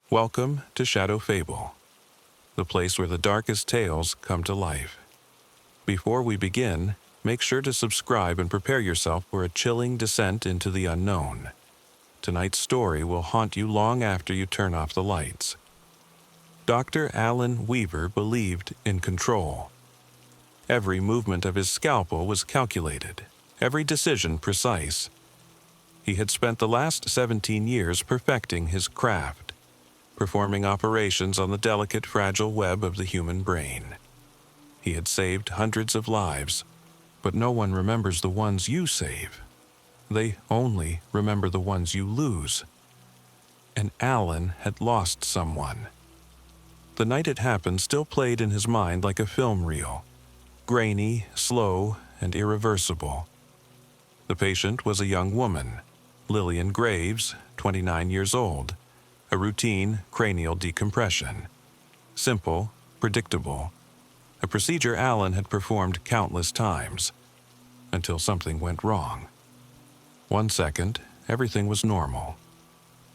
Welcome to Shadow Fable, the place where the darkest tales come to life. Before we begin, make sure to subscribe and prepare yourself for a chilling descent into the unknown. Tonight's story will haunt you long after you turn off the lights. Dr. Alan Weaver believed in control. Every movement of his scalpel was calculated, every decision precise. He had spent the last 17 years perfecting his craft, performing operations on the delicate, fragile web of the human brain. He had saved hundreds of lives, but no one remembers the ones you save. They only remember the ones you lose. And Alan had lost someone. The night it happened still played in his mind like a film reel, grainy, slow, and irreversible. The patient was a young woman, Lillian Graves, 29 years old. A routine cranial decompression. Simple, predictable. A procedure Alan had performed countless times, until something went wrong. 1 second, everything was normal.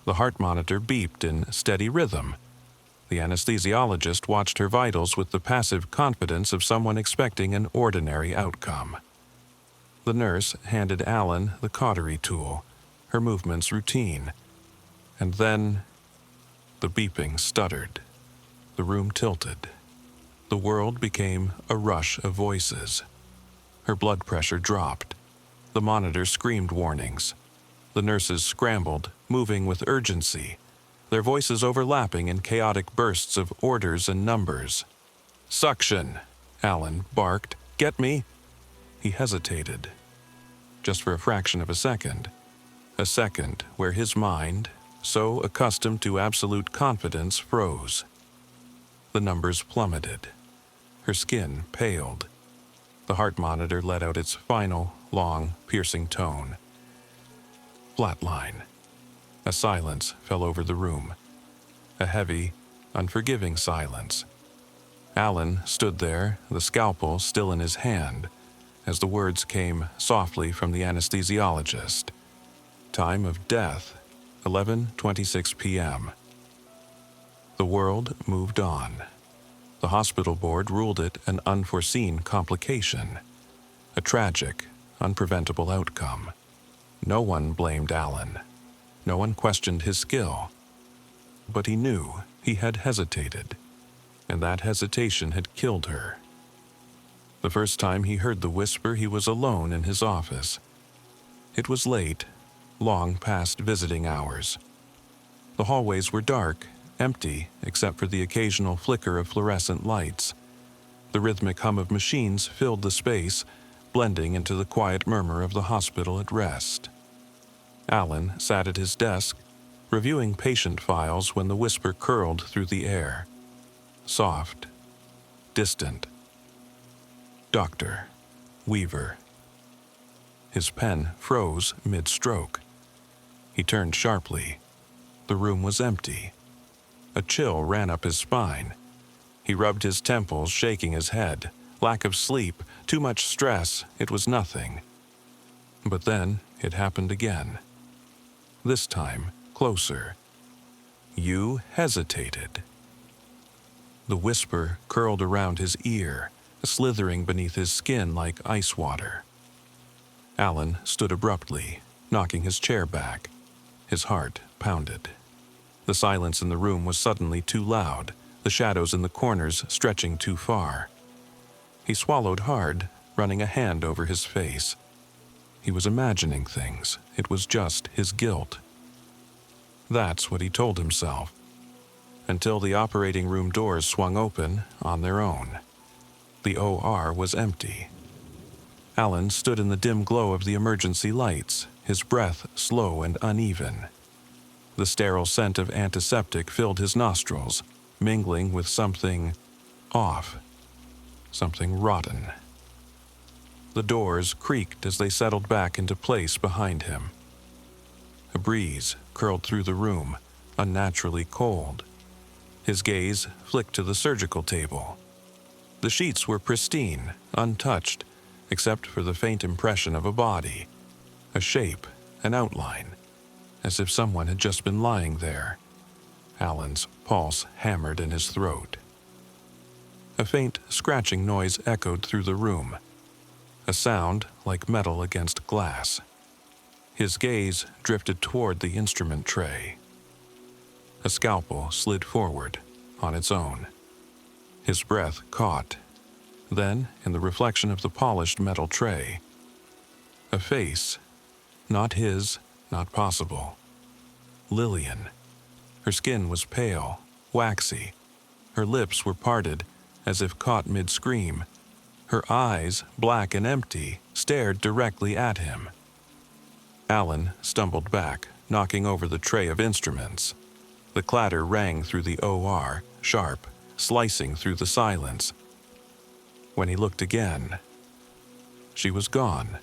The heart monitor beeped in steady rhythm. The anesthesiologist watched her vitals with the passive confidence of someone expecting an ordinary outcome. The nurse handed Alan the cautery tool, her movements routine. And then the beeping stuttered. The room tilted. The world became a rush of voices. Her blood pressure dropped. The monitor screamed warnings. The nurses scrambled, moving with urgency, their voices overlapping in chaotic bursts of orders and numbers. "Suction!" Alan barked. "Get me!" He hesitated. Just for a fraction of a second. A second where his mind, so accustomed to absolute confidence, froze. The numbers plummeted. Her skin paled. The heart monitor let out its final, long, piercing tone. Flatline. A silence fell over the room. A heavy, unforgiving silence. Alan stood there, the scalpel still in his hand, as the words came softly from the anesthesiologist. Time of death, 11:26 p.m. The world moved on. The hospital board ruled it an unforeseen complication, a tragic, unpreventable outcome. No one blamed Alan. No one questioned his skill. But he knew he had hesitated, and that hesitation had killed her. The first time he heard the whisper, he was alone in his office. It was late, long past visiting hours. The hallways were dark, empty except for the occasional flicker of fluorescent lights. The rhythmic hum of machines filled the space, blending into the quiet murmur of the hospital at rest. Alan sat at his desk, reviewing patient files when the whisper curled through the air. Soft, distant. Dr. Weaver. His pen froze mid-stroke. He turned sharply. The room was empty. A chill ran up his spine. He rubbed his temples, shaking his head. Lack of sleep, too much stress, it was nothing. But then it happened again. This time, closer. You hesitated. The whisper curled around his ear, slithering beneath his skin like ice water. Alan stood abruptly, knocking his chair back. His heart pounded. The silence in the room was suddenly too loud, the shadows in the corners stretching too far. He swallowed hard, running a hand over his face. He was imagining things. It was just his guilt. That's what he told himself. Until the operating room doors swung open on their own. The OR was empty. Alan stood in the dim glow of the emergency lights, his breath slow and uneven. The sterile scent of antiseptic filled his nostrils, mingling with something off, something rotten. The doors creaked as they settled back into place behind him. A breeze curled through the room, unnaturally cold. His gaze flicked to the surgical table. The sheets were pristine, untouched, except for the faint impression of a body, a shape, an outline, as if someone had just been lying there. Alan's pulse hammered in his throat. A faint scratching noise echoed through the room, a sound like metal against glass. His gaze drifted toward the instrument tray. A scalpel slid forward on its own. His breath caught. Then, in the reflection of the polished metal tray, a face, not his, not possible. Lillian. Her skin was pale, waxy. Her lips were parted, as if caught mid-scream. Her eyes, black and empty, stared directly at him. Alan stumbled back, knocking over the tray of instruments. The clatter rang through the OR, sharp, slicing through the silence. When he looked again, she was gone.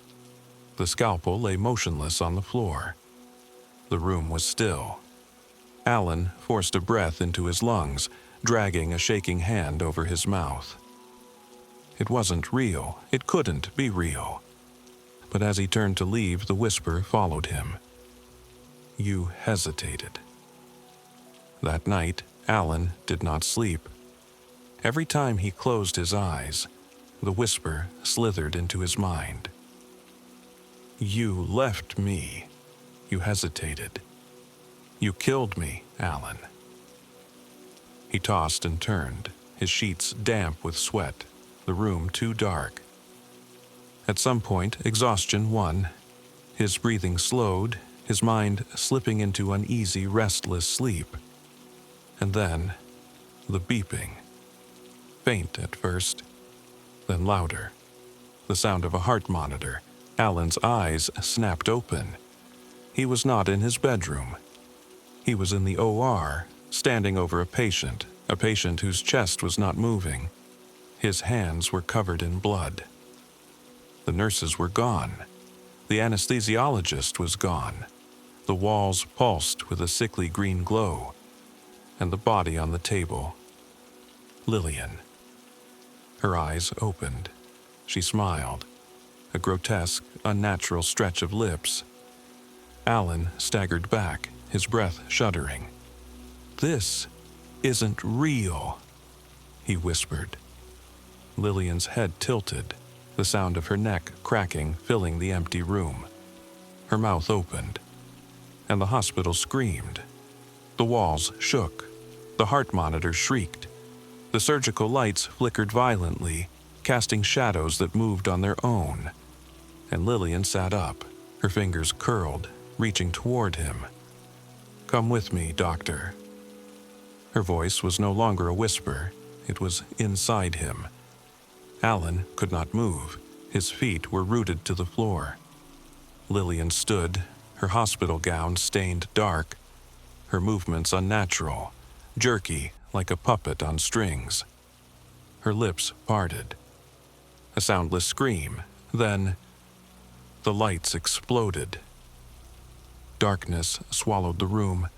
The scalpel lay motionless on the floor. The room was still. Alan forced a breath into his lungs, dragging a shaking hand over his mouth. It wasn't real. It couldn't be real. But as he turned to leave, the whisper followed him. You hesitated. That night, Alan did not sleep. Every time he closed his eyes, the whisper slithered into his mind. You left me. You hesitated. You killed me, Alan. He tossed and turned, his sheets damp with sweat, the room too dark. At some point, exhaustion won. His breathing slowed, his mind slipping into uneasy, restless sleep. And then, the beeping. Faint at first, then louder. The sound of a heart monitor. Alan's eyes snapped open. He was not in his bedroom. He was in the OR, standing over a patient whose chest was not moving. His hands were covered in blood. The nurses were gone. The anesthesiologist was gone. The walls pulsed with a sickly green glow. And the body on the table. Lillian. Her eyes opened. She smiled. A grotesque, unnatural stretch of lips. Alan staggered back, his breath shuddering. This isn't real, he whispered. Lillian's head tilted, the sound of her neck cracking filling the empty room. Her mouth opened, and the hospital screamed. The walls shook. The heart monitor shrieked. The surgical lights flickered violently, casting shadows that moved on their own. And Lillian sat up, her fingers curled, reaching toward him. Come with me, doctor. Her voice was no longer a whisper. It was inside him. Alan could not move. His feet were rooted to the floor. Lillian stood, her hospital gown stained dark, her movements unnatural, jerky like a puppet on strings. Her lips parted. A soundless scream, then the lights exploded. Darkness swallowed the room,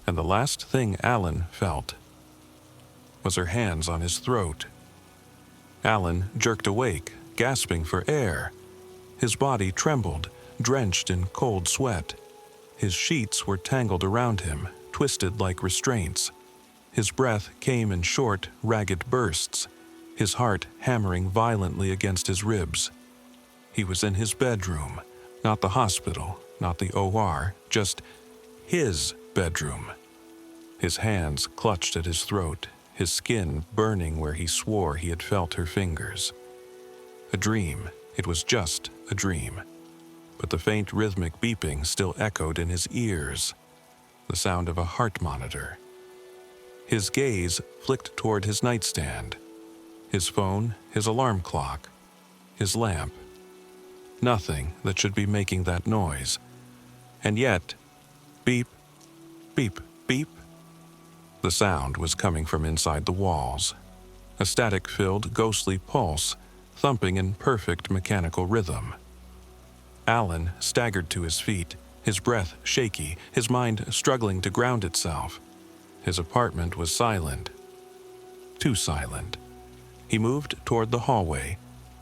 and the last thing Alan felt was her hands on his throat. Alan jerked awake, gasping for air. His body trembled, drenched in cold sweat. His sheets were tangled around him, twisted like restraints. His breath came in short, ragged bursts, his heart hammering violently against his ribs. He was in his bedroom, not the hospital, not the OR, just his bedroom. His hands clutched at his throat, his skin burning where he swore he had felt her fingers. A dream. It was just a dream. But the faint rhythmic beeping still echoed in his ears, the sound of a heart monitor. His gaze flicked toward his nightstand, his phone, his alarm clock, his lamp. Nothing that should be making that noise. And yet, beep, beep, beep. The sound was coming from inside the walls, a static-filled, ghostly pulse, thumping in perfect mechanical rhythm. Alan staggered to his feet, his breath shaky, his mind struggling to ground itself. His apartment was silent. Too silent. He moved toward the hallway,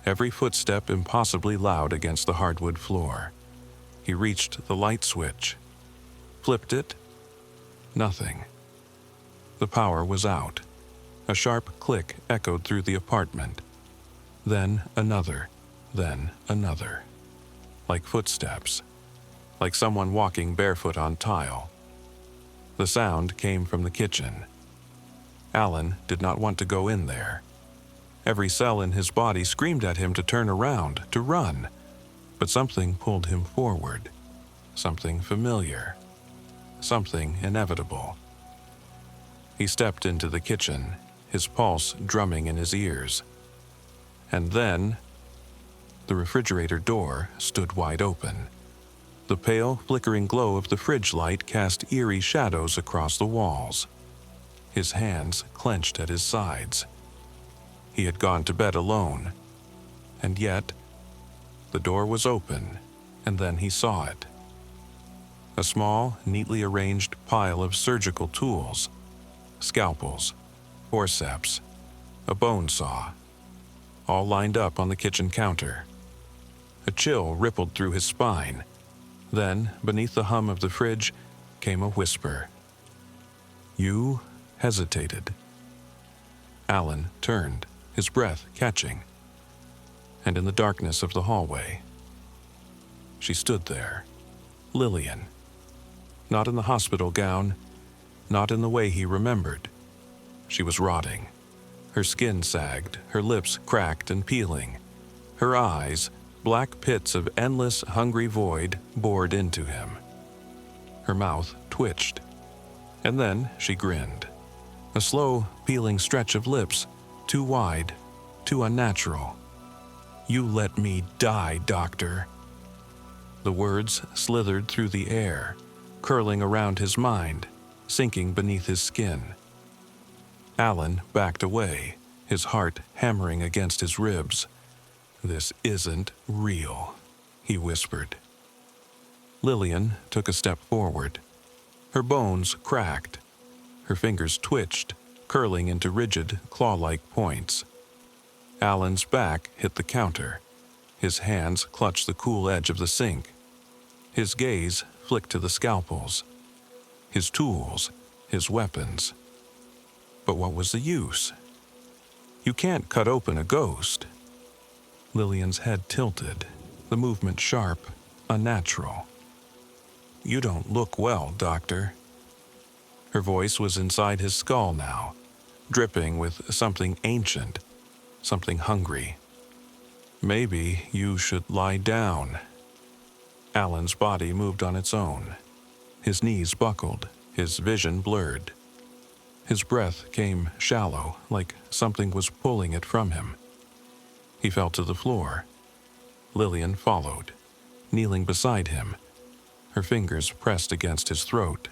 every footstep impossibly loud against the hardwood floor. He reached the light switch. Flipped it. Nothing. The power was out. A sharp click echoed through the apartment. Then another, then another. Like footsteps. Like someone walking barefoot on tile. The sound came from the kitchen. Alan did not want to go in there. Every cell in his body screamed at him to turn around, to run. But something pulled him forward. Something familiar. Something inevitable. He stepped into the kitchen, his pulse drumming in his ears. And then, the refrigerator door stood wide open. The pale, flickering glow of the fridge light cast eerie shadows across the walls. His hands clenched at his sides. He had gone to bed alone. And yet, the door was open, and then he saw it. A small, neatly arranged pile of surgical tools. Scalpels, forceps, a bone saw, all lined up on the kitchen counter. A chill rippled through his spine. Then, beneath the hum of the fridge, came a whisper. You hesitated. Alan turned, his breath catching. And in the darkness of the hallway, she stood there, Lillian. Not in the hospital gown, not in the way he remembered. She was rotting. Her skin sagged, her lips cracked and peeling. Her eyes, black pits of endless, hungry void, bored into him. Her mouth twitched. And then she grinned. A slow, peeling stretch of lips, too wide, too unnatural. You let me die, doctor. The words slithered through the air, curling around his mind, sinking beneath his skin. Alan backed away, his heart hammering against his ribs. This isn't real, he whispered. Lillian took a step forward. Her bones cracked. Her fingers twitched, curling into rigid, claw-like points. Alan's back hit the counter. His hands clutched the cool edge of the sink. His gaze flicked to the scalpels. His tools, his weapons. But what was the use? You can't cut open a ghost. Lillian's head tilted, the movement sharp, unnatural. You don't look well, doctor. Her voice was inside his skull now, dripping with something ancient, something hungry. Maybe you should lie down. Alan's body moved on its own. His knees buckled, his vision blurred. His breath came shallow, like something was pulling it from him. He fell to the floor. Lillian followed, kneeling beside him, her fingers pressed against his throat.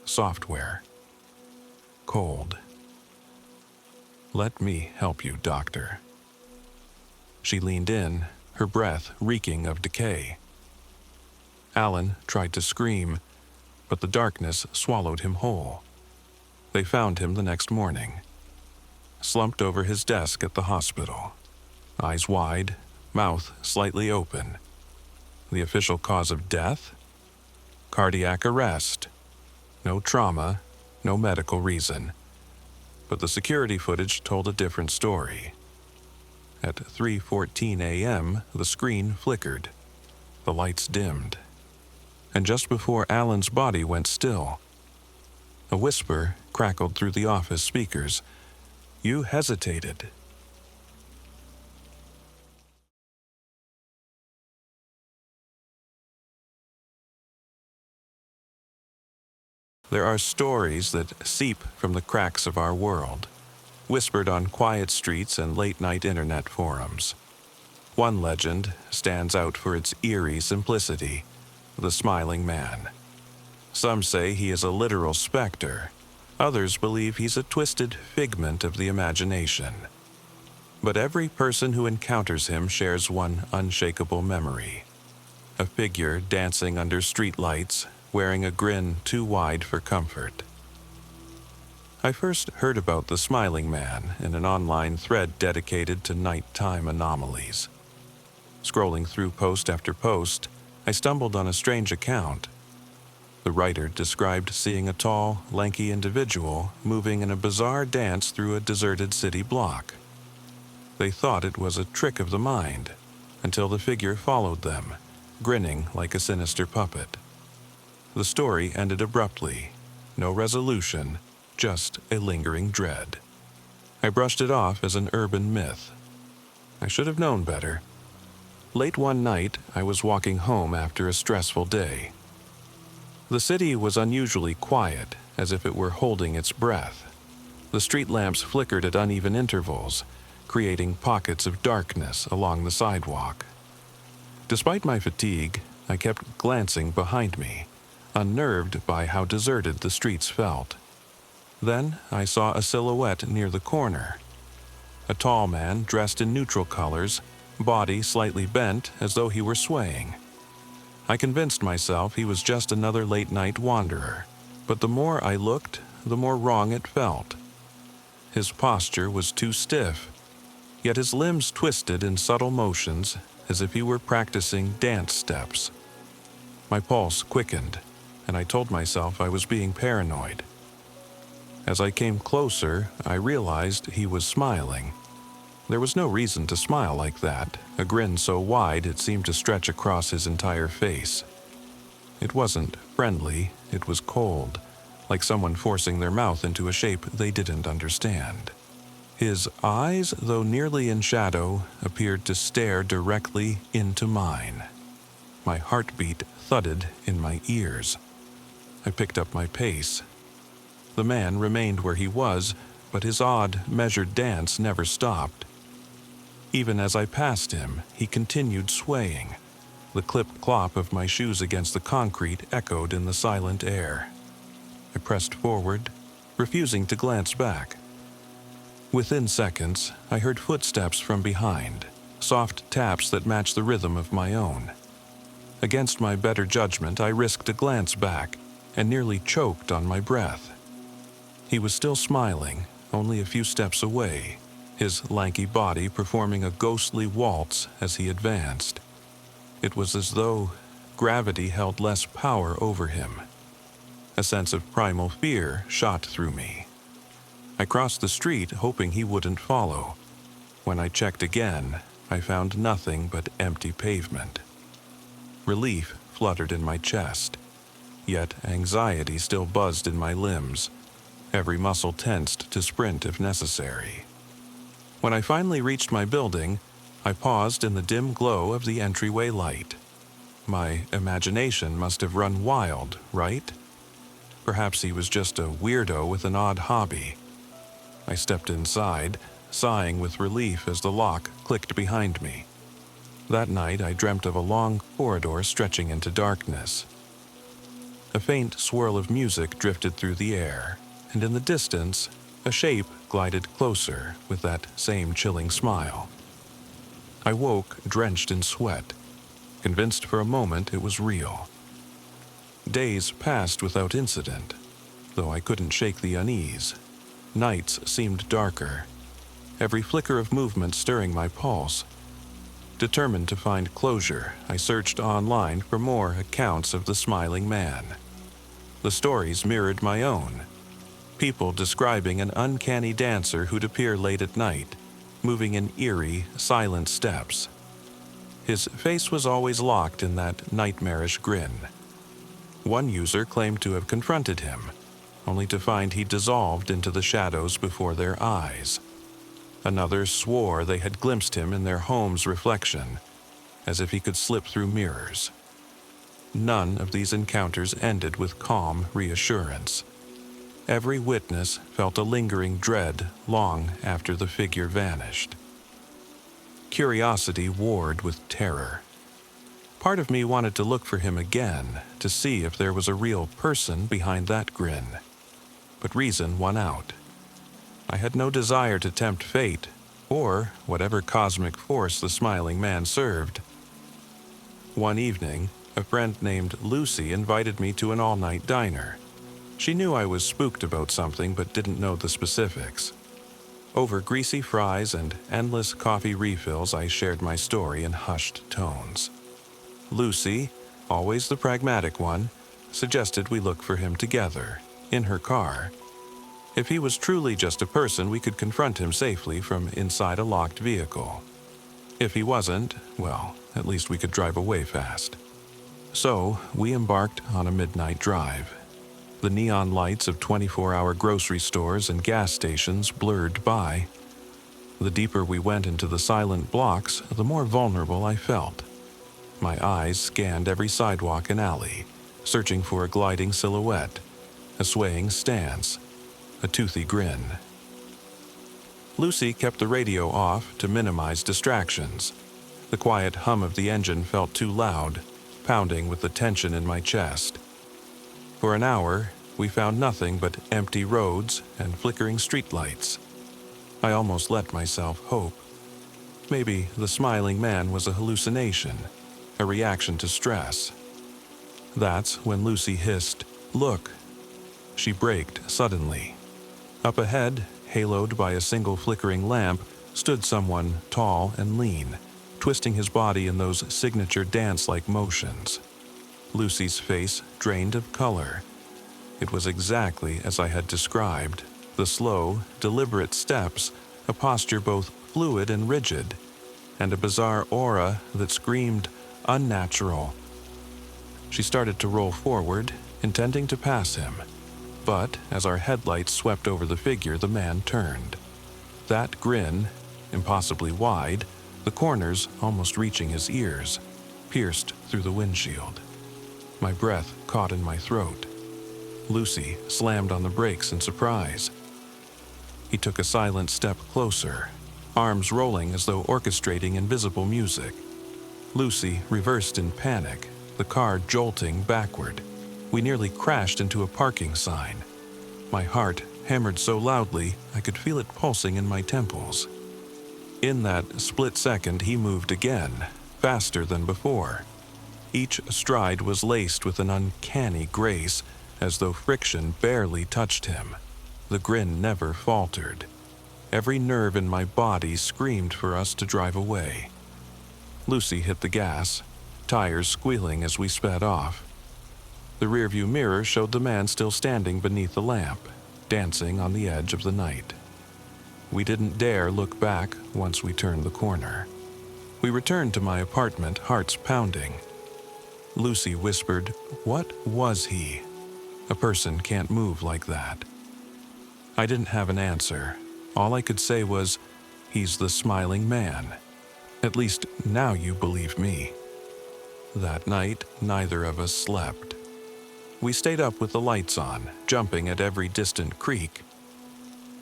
Software. Cold. Let me help you, doctor. She leaned in, her breath reeking of decay. Alan tried to scream, but the darkness swallowed him whole. They found him the next morning, slumped over his desk at the hospital, eyes wide, mouth slightly open. The official cause of death? Cardiac arrest. No trauma, no medical reason. But the security footage told a different story. At 3:14 a.m., the screen flickered. The lights dimmed. And just before Alan's body went still, a whisper crackled through the office speakers. You hesitated. There are stories that seep from the cracks of our world, whispered on quiet streets and late-night internet forums. One legend stands out for its eerie simplicity, the smiling man. Some say he is a literal specter. Others believe he's a twisted figment of the imagination. But every person who encounters him shares one unshakable memory. A figure dancing under streetlights, wearing a grin too wide for comfort. I first heard about the smiling man in an online thread dedicated to nighttime anomalies. Scrolling through post after post, I stumbled on a strange account. The writer described seeing a tall, lanky individual moving in a bizarre dance through a deserted city block. They thought it was a trick of the mind, until the figure followed them, grinning like a sinister puppet. The story ended abruptly. No resolution, just a lingering dread. I brushed it off as an urban myth. I should have known better. Late one night, I was walking home after a stressful day. The city was unusually quiet, as if it were holding its breath. The street lamps flickered at uneven intervals, creating pockets of darkness along the sidewalk. Despite my fatigue, I kept glancing behind me, unnerved by how deserted the streets felt. Then I saw a silhouette near the corner. A tall man dressed in neutral colors, body slightly bent as though he were swaying. I convinced myself he was just another late-night wanderer, but the more I looked, the more wrong it felt. His posture was too stiff, yet his limbs twisted in subtle motions as if he were practicing dance steps. My pulse quickened, and I told myself I was being paranoid. As I came closer, I realized he was smiling. There was no reason to smile like that, a grin so wide it seemed to stretch across his entire face. It wasn't friendly, it was cold, like someone forcing their mouth into a shape they didn't understand. His eyes, though nearly in shadow, appeared to stare directly into mine. My heartbeat thudded in my ears. I picked up my pace. The man remained where he was, but his odd, measured dance never stopped. Even as I passed him, he continued swaying. The clip-clop of my shoes against the concrete echoed in the silent air. I pressed forward, refusing to glance back. Within seconds, I heard footsteps from behind, soft taps that matched the rhythm of my own. Against my better judgment, I risked a glance back and nearly choked on my breath. He was still smiling, only a few steps away, his lanky body performing a ghostly waltz as he advanced. It was as though gravity held less power over him. A sense of primal fear shot through me. I crossed the street, hoping he wouldn't follow. When I checked again, I found nothing but empty pavement. Relief fluttered in my chest, yet anxiety still buzzed in my limbs, every muscle tensed to sprint if necessary. When I finally reached my building, I paused in the dim glow of the entryway light. My imagination must have run wild, right? Perhaps he was just a weirdo with an odd hobby. I stepped inside, sighing with relief as the lock clicked behind me. That night I dreamt of a long corridor stretching into darkness. A faint swirl of music drifted through the air, and in the distance, a shape glided closer with that same chilling smile. I woke drenched in sweat, convinced for a moment it was real. Days passed without incident, though I couldn't shake the unease. Nights seemed darker, every flicker of movement stirring my pulse. Determined to find closure, I searched online for more accounts of the smiling man. The stories mirrored my own. People describing an uncanny dancer who'd appear late at night, moving in eerie, silent steps. His face was always locked in that nightmarish grin. One user claimed to have confronted him, only to find he dissolved into the shadows before their eyes. Another swore they had glimpsed him in their home's reflection, as if he could slip through mirrors. None of these encounters ended with calm reassurance. Every witness felt a lingering dread long after the figure vanished. Curiosity warred with terror. Part of me wanted to look for him again, to see if there was a real person behind that grin. But reason won out. I had no desire to tempt fate, or whatever cosmic force the smiling man served. One evening, a friend named Lucy invited me to an all-night diner. She knew I was spooked about something but didn't know the specifics. Over greasy fries and endless coffee refills, I shared my story in hushed tones. Lucy, always the pragmatic one, suggested we look for him together, in her car. If he was truly just a person, we could confront him safely from inside a locked vehicle. If he wasn't, well, at least we could drive away fast. So, we embarked on a midnight drive. The neon lights of 24-hour grocery stores and gas stations blurred by. The deeper we went into the silent blocks, the more vulnerable I felt. My eyes scanned every sidewalk and alley, searching for a gliding silhouette, a swaying stance, a toothy grin. Lucy kept the radio off to minimize distractions. The quiet hum of the engine felt too loud, pounding with the tension in my chest. For an hour, we found nothing but empty roads and flickering streetlights. I almost let myself hope. Maybe the smiling man was a hallucination, a reaction to stress. That's when Lucy hissed, "Look!" She braked suddenly. Up ahead, haloed by a single flickering lamp, stood someone tall and lean, twisting his body in those signature dance-like motions. Lucy's face drained of color. It was exactly as I had described, the slow, deliberate steps, a posture both fluid and rigid, and a bizarre aura that screamed unnatural. She started to roll forward, intending to pass him. But as our headlights swept over the figure, the man turned. That grin, impossibly wide, the corners almost reaching his ears, pierced through the windshield. My breath caught in my throat. Lucy slammed on the brakes in surprise. He took a silent step closer, arms rolling as though orchestrating invisible music. Lucy reversed in panic, the car jolting backward. We nearly crashed into a parking sign. My heart hammered so loudly I could feel it pulsing in my temples. In that split second, he moved again, faster than before. Each stride was laced with an uncanny grace, as though friction barely touched him. The grin never faltered. Every nerve in my body screamed for us to drive away. Lucy hit the gas, tires squealing as we sped off. The rearview mirror showed the man still standing beneath the lamp, dancing on the edge of the night. We didn't dare look back once we turned the corner. We returned to my apartment, hearts pounding. Lucy whispered, "What was he? A person can't move like that." I didn't have an answer. All I could say was, "He's the smiling man. At least now you believe me." That night, neither of us slept. We stayed up with the lights on, jumping at every distant creak.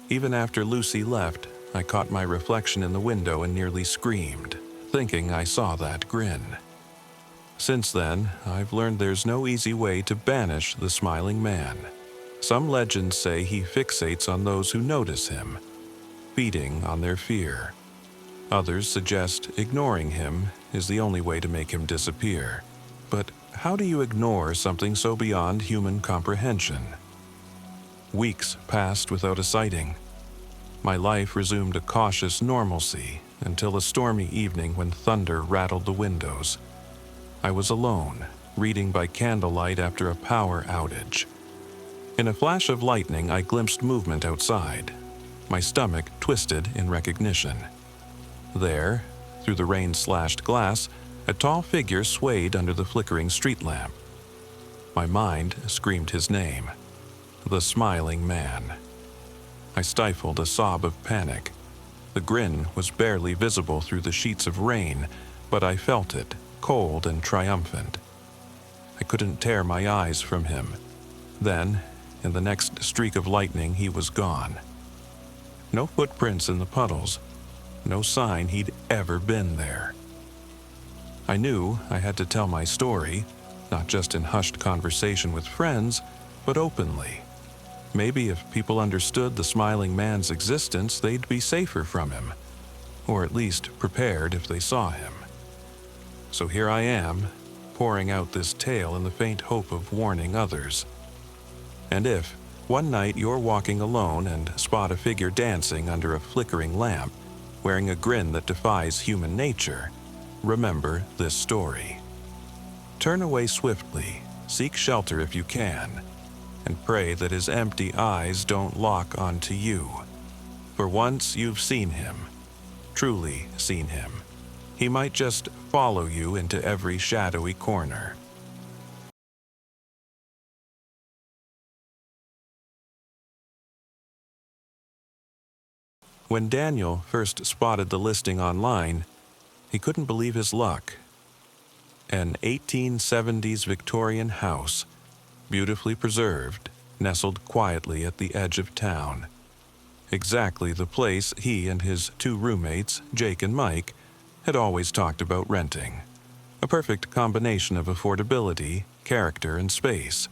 Even after Lucy left, I caught my reflection in the window and nearly screamed, thinking I saw that grin. Since then, I've learned there's no easy way to banish the smiling man. Some legends say he fixates on those who notice him, feeding on their fear. Others suggest ignoring him is the only way to make him disappear. But how do you ignore something so beyond human comprehension? Weeks passed without a sighting. My life resumed a cautious normalcy until a stormy evening when thunder rattled the windows. I was alone, reading by candlelight after a power outage. In a flash of lightning, I glimpsed movement outside. My stomach twisted in recognition. There, through the rain-slashed glass, a tall figure swayed under the flickering street lamp. My mind screamed his name, the smiling man. I stifled a sob of panic. The grin was barely visible through the sheets of rain, but I felt it, cold and triumphant. I couldn't tear my eyes from him. Then, in the next streak of lightning, he was gone. No footprints in the puddles, no sign he'd ever been there. I knew I had to tell my story, not just in hushed conversation with friends, but openly. Maybe if people understood the smiling man's existence, they'd be safer from him, or at least prepared if they saw him. So here I am, pouring out this tale in the faint hope of warning others. And if, one night, you're walking alone and spot a figure dancing under a flickering lamp, wearing a grin that defies human nature, remember this story. Turn away swiftly, seek shelter if you can, and pray that his empty eyes don't lock onto you. For once you've seen him, truly seen him, he might just follow you into every shadowy corner. When Daniel first spotted the listing online, he couldn't believe his luck. An 1870s Victorian house, beautifully preserved, nestled quietly at the edge of town. Exactly the place he and his two roommates, Jake and Mike, had always talked about renting. A perfect combination of affordability, character, and space.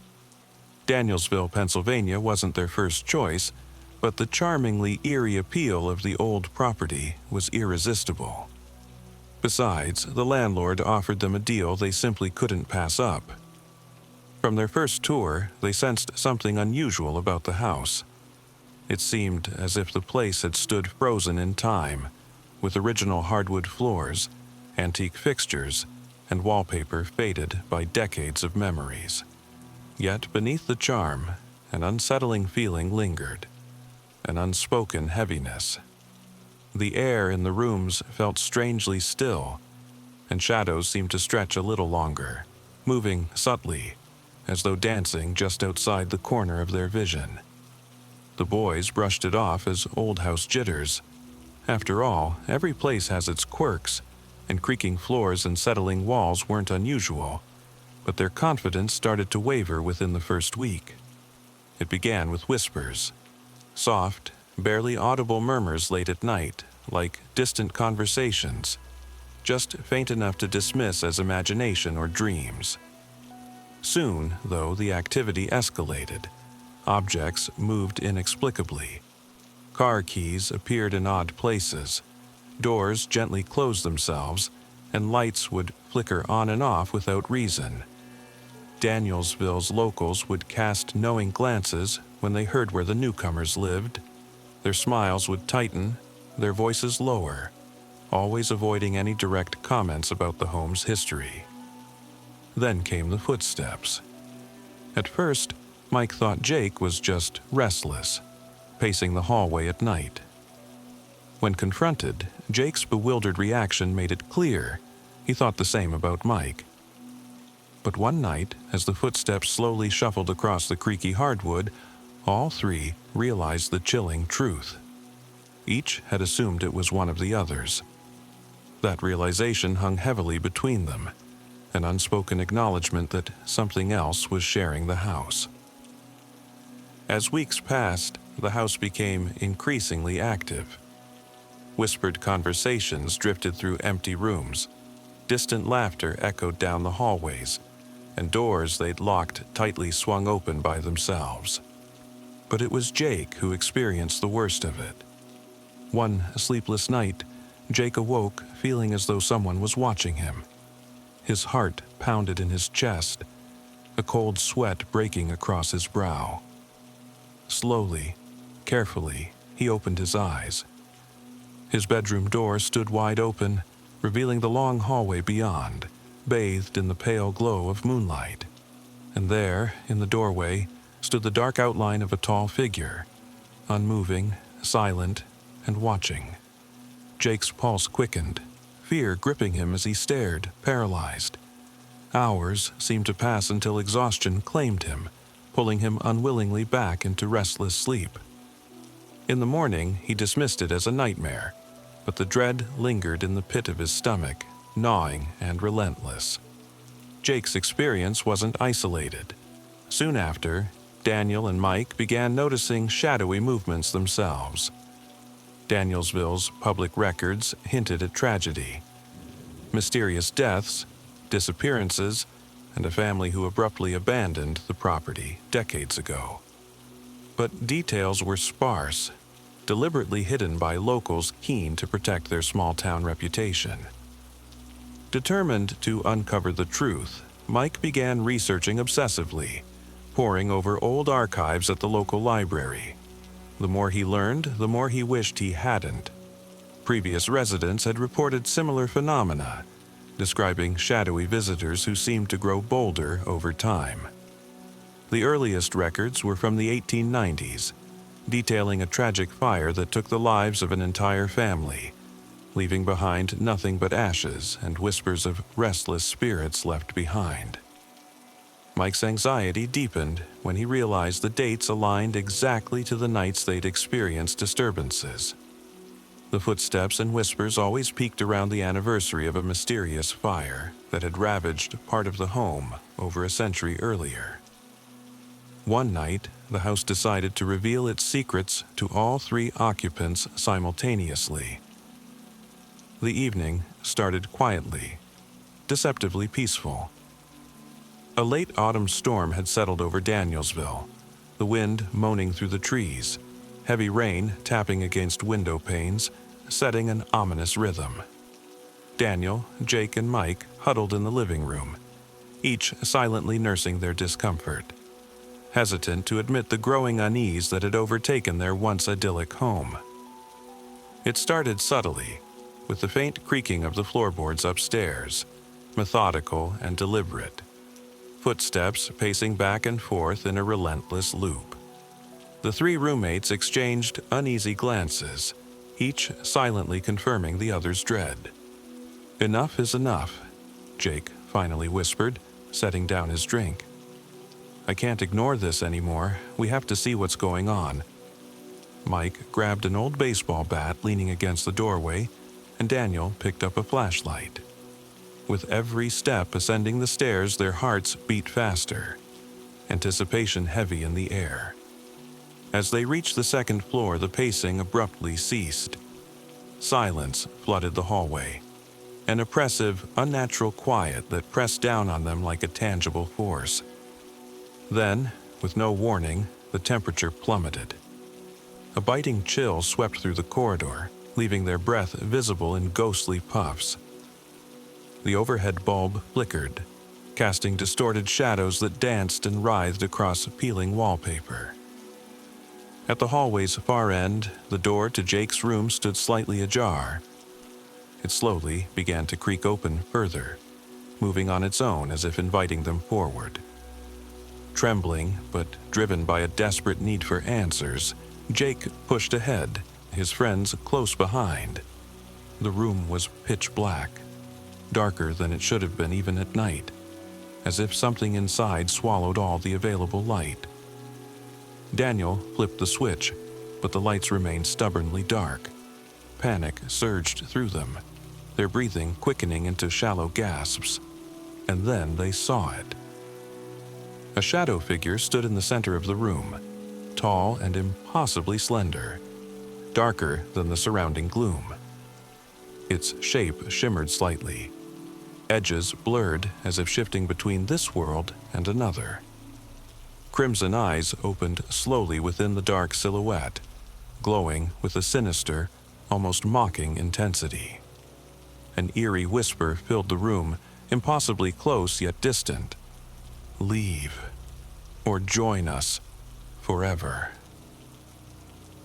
Danielsville, Pennsylvania wasn't their first choice, but the charmingly eerie appeal of the old property was irresistible. Besides, the landlord offered them a deal they simply couldn't pass up. From their first tour, they sensed something unusual about the house. It seemed as if the place had stood frozen in time, with original hardwood floors, antique fixtures, and wallpaper faded by decades of memories. Yet beneath the charm, an unsettling feeling lingered, an unspoken heaviness. The air in the rooms felt strangely still, and shadows seemed to stretch a little longer, moving subtly, as though dancing just outside the corner of their vision. The boys brushed it off as old house jitters. After all, every place has its quirks, and creaking floors and settling walls weren't unusual, but their confidence started to waver within the first week. It began with whispers, soft, barely audible murmurs late at night, like distant conversations, just faint enough to dismiss as imagination or dreams. Soon, though, the activity escalated. Objects moved inexplicably. Car keys appeared in odd places. Doors gently closed themselves, and lights would flicker on and off without reason. Danielsville's locals would cast knowing glances when they heard where the newcomers lived. Their smiles would tighten, their voices lower, always avoiding any direct comments about the home's history. Then came the footsteps. At first, Mike thought Jake was just restless, pacing the hallway at night. When confronted, Jake's bewildered reaction made it clear he thought the same about Mike. But one night, as the footsteps slowly shuffled across the creaky hardwood, all three realized the chilling truth. Each had assumed it was one of the others. That realization hung heavily between them, an unspoken acknowledgement that something else was sharing the house. As weeks passed, the house became increasingly active. Whispered conversations drifted through empty rooms. Distant laughter echoed down the hallways, and doors they'd locked tightly swung open by themselves. But it was Jake who experienced the worst of it. One sleepless night, Jake awoke feeling as though someone was watching him. His heart pounded in his chest, a cold sweat breaking across his brow. Slowly, carefully, he opened his eyes. His bedroom door stood wide open, revealing the long hallway beyond, bathed in the pale glow of moonlight. And there, in the doorway, stood the dark outline of a tall figure, unmoving, silent, and watching. Jake's pulse quickened, fear gripping him as he stared, paralyzed. Hours seemed to pass until exhaustion claimed him, pulling him unwillingly back into restless sleep. In the morning, he dismissed it as a nightmare, but the dread lingered in the pit of his stomach, gnawing and relentless. Jake's experience wasn't isolated. Soon after, Daniel and Mike began noticing shadowy movements themselves. Danielsville's public records hinted at tragedy. Mysterious deaths, disappearances, and a family who abruptly abandoned the property decades ago. But details were sparse, deliberately hidden by locals keen to protect their small-town reputation. Determined to uncover the truth, Mike began researching obsessively, poring over old archives at the local library. The more he learned, the more he wished he hadn't. Previous residents had reported similar phenomena, describing shadowy visitors who seemed to grow bolder over time. The earliest records were from the 1890s, detailing a tragic fire that took the lives of an entire family, leaving behind nothing but ashes and whispers of restless spirits left behind. Mike's anxiety deepened when he realized the dates aligned exactly to the nights they'd experienced disturbances. The footsteps and whispers always peaked around the anniversary of a mysterious fire that had ravaged part of the home over a century earlier. One night, the house decided to reveal its secrets to all three occupants simultaneously. The evening started quietly, deceptively peaceful. A late autumn storm had settled over Danielsville, the wind moaning through the trees, heavy rain tapping against window panes, setting an ominous rhythm. Daniel, Jake, and Mike huddled in the living room, each silently nursing their discomfort, hesitant to admit the growing unease that had overtaken their once idyllic home. It started subtly, with the faint creaking of the floorboards upstairs, methodical and deliberate. Footsteps pacing back and forth in a relentless loop. The three roommates exchanged uneasy glances, each silently confirming the other's dread. "Enough is enough," Jake finally whispered, setting down his drink. "I can't ignore this anymore. We have to see what's going on." Mike grabbed an old baseball bat leaning against the doorway, and Daniel picked up a flashlight. With every step ascending the stairs, their hearts beat faster, anticipation heavy in the air. As they reached the second floor, the pacing abruptly ceased. Silence flooded the hallway, an oppressive, unnatural quiet that pressed down on them like a tangible force. Then, with no warning, the temperature plummeted. A biting chill swept through the corridor, leaving their breath visible in ghostly puffs. The overhead bulb flickered, casting distorted shadows that danced and writhed across peeling wallpaper. At the hallway's far end, the door to Jake's room stood slightly ajar. It slowly began to creak open further, moving on its own as if inviting them forward. Trembling, but driven by a desperate need for answers, Jake pushed ahead, his friends close behind. The room was pitch black, darker than it should have been even at night, as if something inside swallowed all the available light. Daniel flipped the switch, but the lights remained stubbornly dark. Panic surged through them, their breathing quickening into shallow gasps. And then they saw it. A shadow figure stood in the center of the room, tall and impossibly slender, darker than the surrounding gloom. Its shape shimmered slightly, edges blurred as if shifting between this world and another. Crimson eyes opened slowly within the dark silhouette, glowing with a sinister, almost mocking intensity. An eerie whisper filled the room, impossibly close yet distant. "Leave, or join us, forever."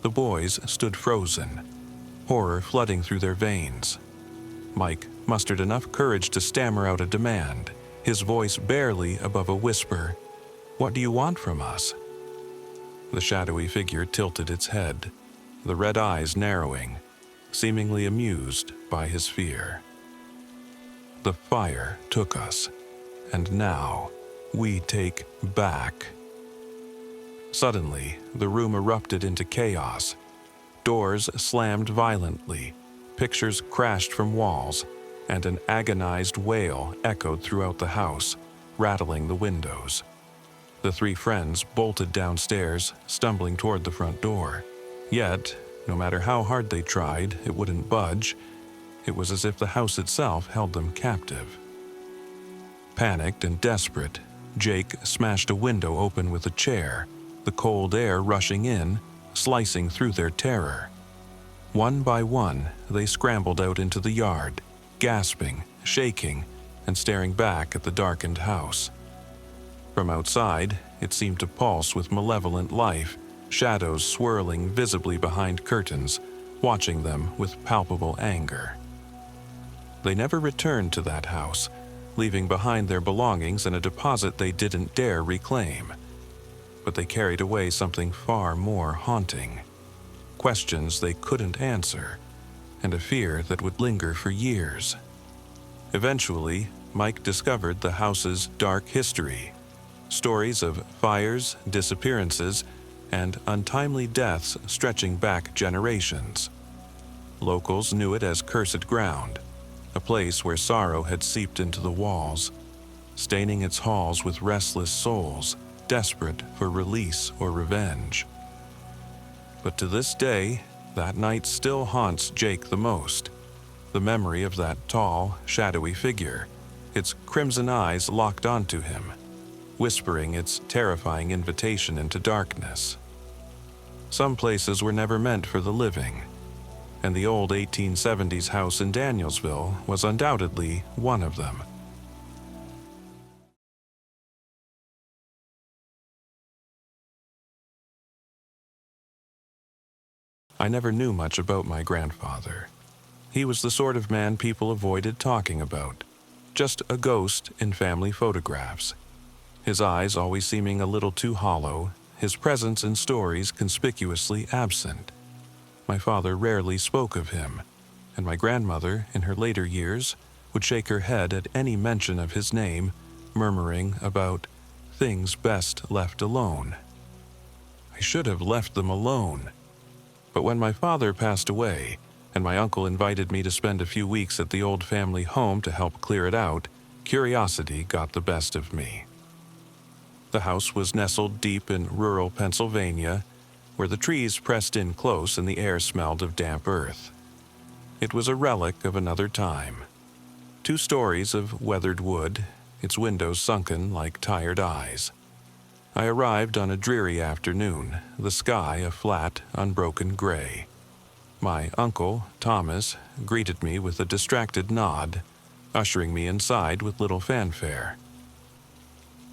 The boys stood frozen, horror flooding through their veins. Mike mustered enough courage to stammer out a demand, his voice barely above a whisper. "What do you want from us?" The shadowy figure tilted its head, the red eyes narrowing, seemingly amused by his fear. "The fire took us, and now we take back." Suddenly, the room erupted into chaos. Doors slammed violently, pictures crashed from walls, and an agonized wail echoed throughout the house, rattling the windows. The three friends bolted downstairs, stumbling toward the front door. Yet, no matter how hard they tried, it wouldn't budge. It was as if the house itself held them captive. Panicked and desperate, Jake smashed a window open with a chair, the cold air rushing in, slicing through their terror. One by one, they scrambled out into the yard, gasping, shaking, and staring back at the darkened house. From outside, it seemed to pulse with malevolent life, shadows swirling visibly behind curtains, watching them with palpable anger. They never returned to that house, leaving behind their belongings and a deposit they didn't dare reclaim. But they carried away something far more haunting. Questions they couldn't answer, and a fear that would linger for years. Eventually, Mike discovered the house's dark history. Stories of fires, disappearances, and untimely deaths stretching back generations. Locals knew it as cursed ground, a place where sorrow had seeped into the walls, staining its halls with restless souls, desperate for release or revenge. But to this day, that night still haunts Jake the most. The memory of that tall, shadowy figure, its crimson eyes locked onto him, whispering its terrifying invitation into darkness. Some places were never meant for the living, and the old 1870s house in Danielsville was undoubtedly one of them. I never knew much about my grandfather. He was the sort of man people avoided talking about, just a ghost in family photographs. His eyes always seeming a little too hollow, his presence in stories conspicuously absent. My father rarely spoke of him, and my grandmother, in her later years, would shake her head at any mention of his name, murmuring about things best left alone. I should have left them alone. But when my father passed away, and my uncle invited me to spend a few weeks at the old family home to help clear it out, curiosity got the best of me. The house was nestled deep in rural Pennsylvania, where the trees pressed in close and the air smelled of damp earth. It was a relic of another time. 2 stories of weathered wood, its windows sunken like tired eyes. I arrived on a dreary afternoon, the sky a flat, unbroken gray. My uncle, Thomas, greeted me with a distracted nod, ushering me inside with little fanfare.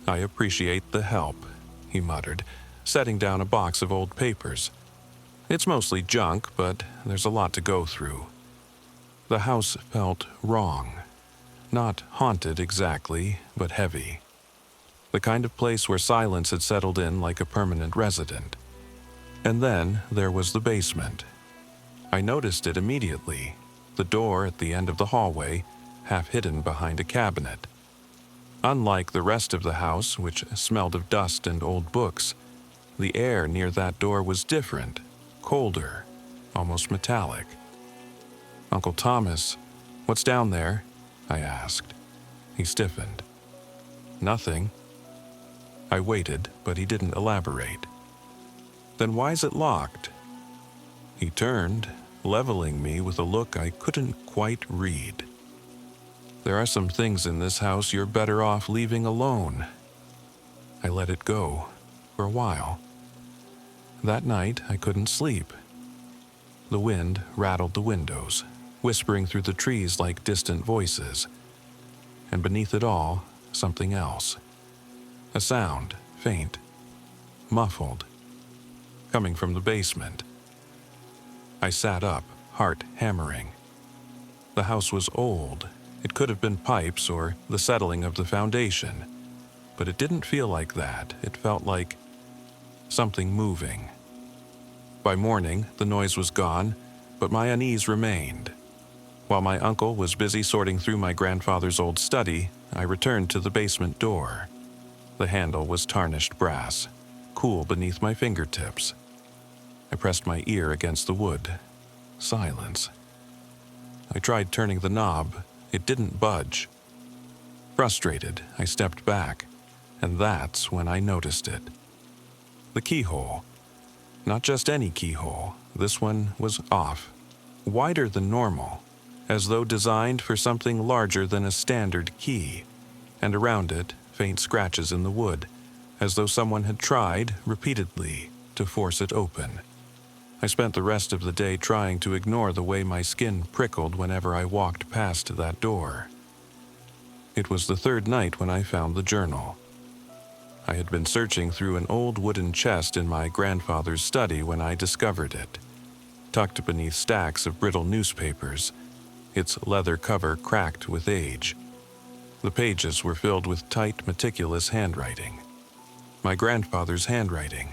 "I appreciate the help," he muttered, setting down a box of old papers. "It's mostly junk, but there's a lot to go through." The house felt wrong. Not haunted exactly, but heavy. The kind of place where silence had settled in like a permanent resident. And then there was the basement. I noticed it immediately, the door at the end of the hallway, half hidden behind a cabinet. Unlike the rest of the house, which smelled of dust and old books, the air near that door was different, colder, almost metallic. "Uncle Thomas, what's down there?" I asked. He stiffened. "Nothing." I waited, but he didn't elaborate. "Then why's it locked?" He turned, leveling me with a look I couldn't quite read. "There are some things in this house you're better off leaving alone." I let it go, for a while. That night, I couldn't sleep. The wind rattled the windows, whispering through the trees like distant voices. And beneath it all, something else. A sound, faint, muffled, coming from the basement. I sat up, heart hammering. The house was old. It could have been pipes or the settling of the foundation. But it didn't feel like that. It felt like something moving. By morning, the noise was gone, but my unease remained. While my uncle was busy sorting through my grandfather's old study, I returned to the basement door. The handle was tarnished brass, cool beneath my fingertips. I pressed my ear against the wood. Silence. I tried turning the knob. It didn't budge. Frustrated, I stepped back, and that's when I noticed it. The keyhole. Not just any keyhole. This one was off. Wider than normal, as though designed for something larger than a standard key. And around it, faint scratches in the wood, as though someone had tried, repeatedly, to force it open. I spent the rest of the day trying to ignore the way my skin prickled whenever I walked past that door. It was the 3rd night when I found the journal. I had been searching through an old wooden chest in my grandfather's study when I discovered it, tucked beneath stacks of brittle newspapers. its leather cover cracked with age. The pages were filled with tight, meticulous handwriting. My grandfather's handwriting.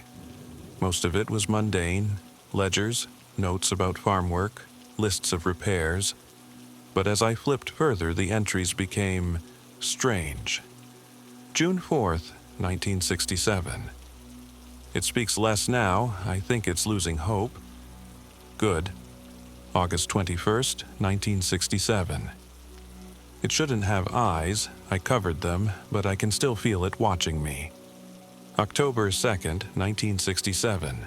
Most of it was mundane, ledgers, notes about farm work, lists of repairs. But as I flipped further, the entries became strange. June 4th, 1967. It speaks less now. I think it's losing hope. Good. August 21st, 1967. It shouldn't have eyes. I covered them, but I can still feel it watching me. October 2nd, 1967.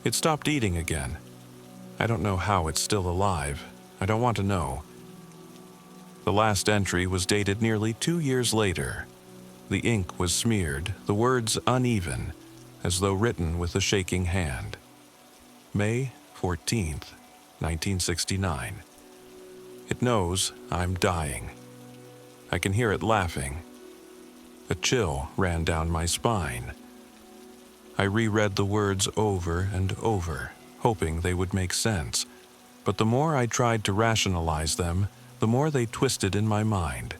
It stopped eating again. I don't know how it's still alive. I don't want to know. The last entry was dated nearly 2 years later. The ink was smeared, the words uneven, as though written with a shaking hand. May 14th, 1969. It knows I'm dying. I can hear it laughing. A chill ran down my spine. I reread the words over and over, hoping they would make sense. But the more I tried to rationalize them, the more they twisted in my mind,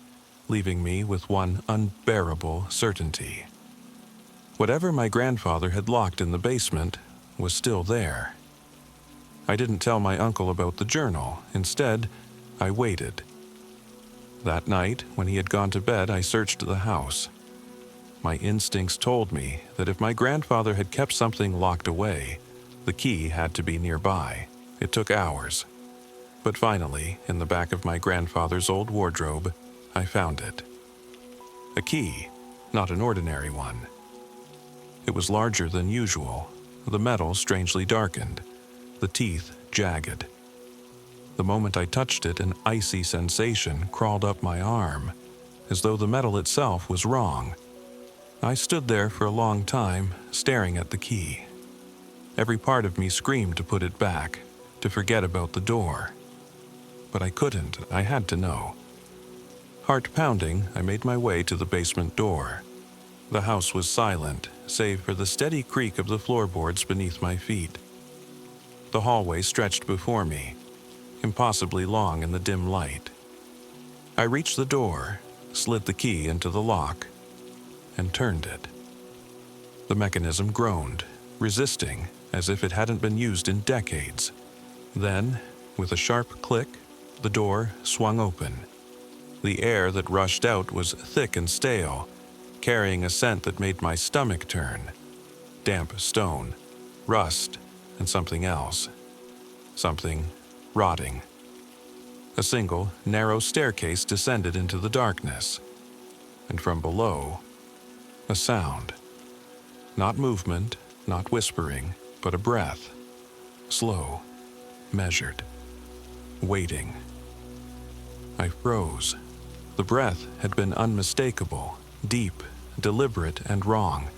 leaving me with one unbearable certainty. Whatever my grandfather had locked in the basement was still there. I didn't tell my uncle about the journal. Instead, I waited. That night, when he had gone to bed, I searched the house. My instincts told me that if my grandfather had kept something locked away, the key had to be nearby. It took hours. But finally, in the back of my grandfather's old wardrobe, I found it. A key, not an ordinary one. It was larger than usual, the metal strangely darkened, the teeth jagged. The moment I touched it, an icy sensation crawled up my arm, as though the metal itself was wrong. I stood there for a long time, staring at the key. Every part of me screamed to put it back, to forget about the door. But I couldn't. I had to know. Heart pounding, I made my way to the basement door. The house was silent, save for the steady creak of the floorboards beneath my feet. The hallway stretched before me, impossibly long in the dim light. I reached the door, slid the key into the lock, and turned it. The mechanism groaned, resisting, as if it hadn't been used in decades. Then, with a sharp click, the door swung open. The air that rushed out was thick and stale, carrying a scent that made my stomach turn. Damp stone, rust, and something else. Something rotting. A single, narrow staircase descended into the darkness. And from below, a sound. Not movement, not whispering, but a breath. Slow, measured, waiting. I froze. The breath had been unmistakable, deep, deliberate, and wrong.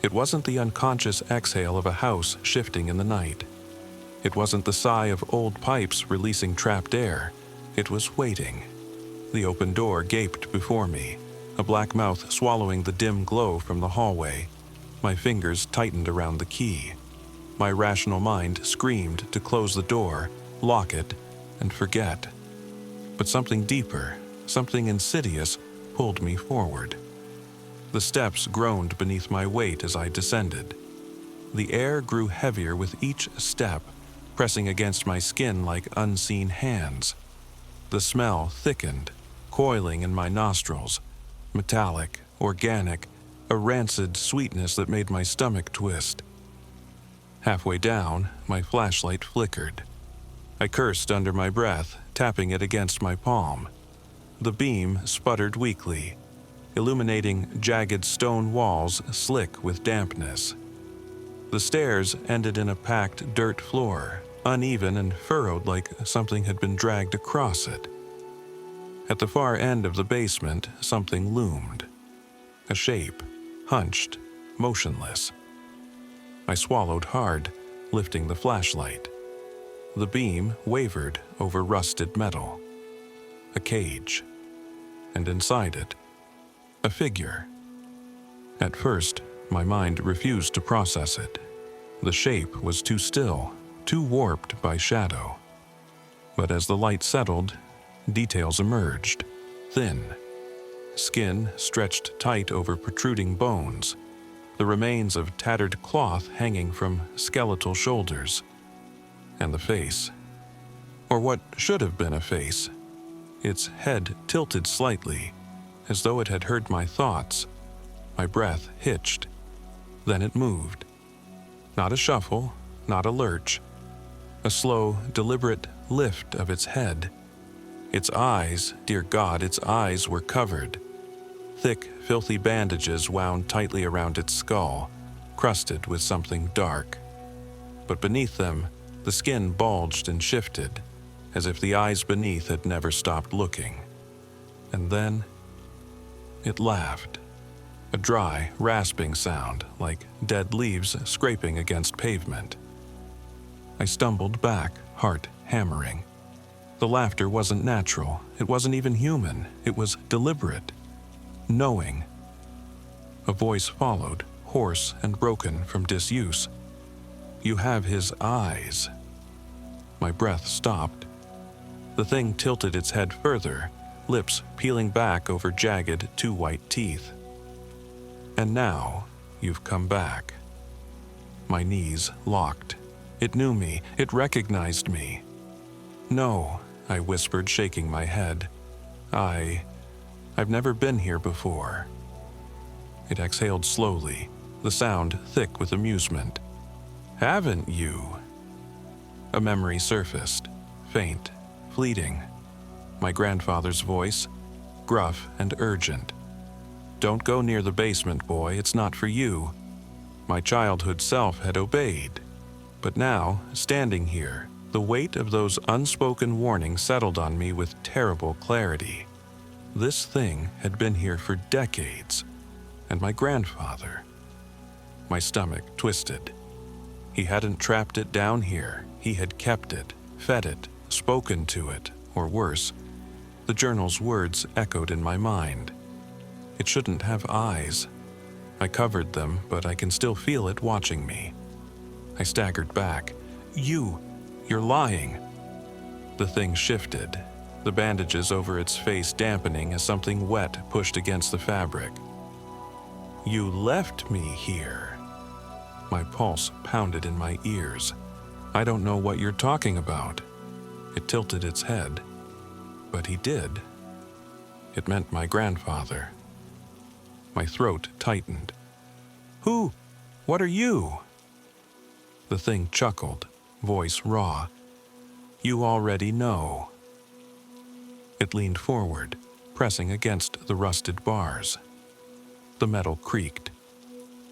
It wasn't the unconscious exhale of a house shifting in the night. It wasn't the sigh of old pipes releasing trapped air. It was waiting. The open door gaped before me, a black mouth swallowing the dim glow from the hallway. My fingers tightened around the key. My rational mind screamed to close the door, lock it, and forget. But something deeper, something insidious, pulled me forward. The steps groaned beneath my weight as I descended. The air grew heavier with each step, pressing against my skin like unseen hands. The smell thickened, coiling in my nostrils, metallic, organic, a rancid sweetness that made my stomach twist. Halfway down, my flashlight flickered. I cursed under my breath, tapping it against my palm. The beam sputtered weakly, illuminating jagged stone walls slick with dampness. The stairs ended in a packed dirt floor, uneven and furrowed like something had been dragged across it. At the far end of the basement, something loomed. A shape, hunched, motionless. I swallowed hard, lifting the flashlight. The beam wavered over rusted metal. A cage. And inside it, a figure. At first, my mind refused to process it. The shape was too still, too warped by shadow. But as the light settled, details emerged. Thin. Skin stretched tight over protruding bones. The remains of tattered cloth hanging from skeletal shoulders. And the face. Or what should have been a face. Its head tilted slightly, as though it had heard my thoughts. My breath hitched. Then it moved. Not a shuffle, not a lurch. A slow, deliberate lift of its head. Its eyes, dear God, its eyes were covered. Thick, filthy bandages wound tightly around its skull, crusted with something dark. But beneath them, the skin bulged and shifted, as if the eyes beneath had never stopped looking. And then, it laughed. A dry, rasping sound, like dead leaves scraping against pavement. I stumbled back, heart hammering. The laughter wasn't natural. It wasn't even human. It was deliberate. Knowing. A voice followed, hoarse and broken from disuse. "You have his eyes." My breath stopped. The thing tilted its head further, lips peeling back over jagged, too white teeth. "And now, you've come back." My knees locked. It knew me. It recognized me. "No," I whispered, shaking my head. I've never been here before." It exhaled slowly, the sound thick with amusement. "Haven't you?" A memory surfaced, faint, fleeting. My grandfather's voice, gruff and urgent. "Don't go near the basement, boy, it's not for you." My childhood self had obeyed. But now, standing here, the weight of those unspoken warnings settled on me with terrible clarity. This thing had been here for decades, and my grandfather. My stomach twisted. He hadn't trapped it down here. He had kept it, fed it, spoken to it, or worse. The journal's words echoed in my mind. It shouldn't have eyes. I covered them, but I can still feel it watching me. I staggered back. You're lying." The thing shifted, the bandages over its face dampening as something wet pushed against the fabric. "You left me here." My pulse pounded in my ears. "I don't know what you're talking about." It tilted its head. But he did. It meant my grandfather. My throat tightened. "Who? What are you?" The thing chuckled, voice raw. "You already know." It leaned forward, pressing against the rusted bars. The metal creaked.